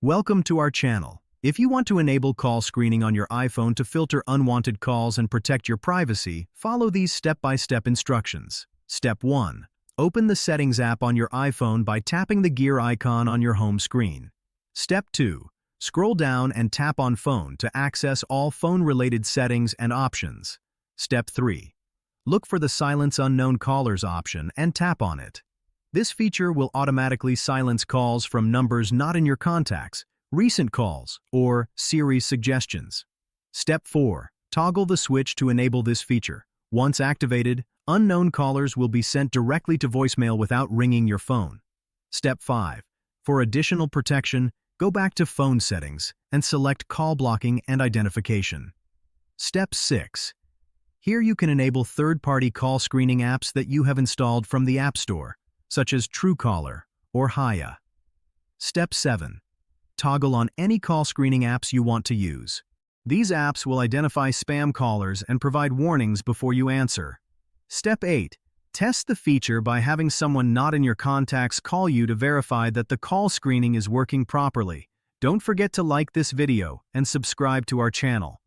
Welcome to our channel. If you want to enable call screening on your iPhone to filter unwanted calls and protect your privacy, follow these step-by-step instructions. Step 1. Open the Settings app on your iPhone by tapping the gear icon on your home screen. Step 2. Scroll down and tap on Phone to access all phone-related settings and options. Step 3. Look for the Silence Unknown Callers option and tap on it. This feature will automatically silence calls from numbers not in your contacts, recent calls, or Siri suggestions. Step 4. Toggle the switch to enable this feature. Once activated, unknown callers will be sent directly to voicemail without ringing your phone. Step 5. For additional protection, go back to Phone Settings and select Call Blocking and Identification. Step 6. Here you can enable third-party call screening apps that you have installed from the App Store, such as Truecaller or Hiya. Step 7. Toggle on any call screening apps you want to use. These apps will identify spam callers and provide warnings before you answer. Step 8. Test the feature by having someone not in your contacts call you to verify that the call screening is working properly. Don't forget to like this video and subscribe to our channel.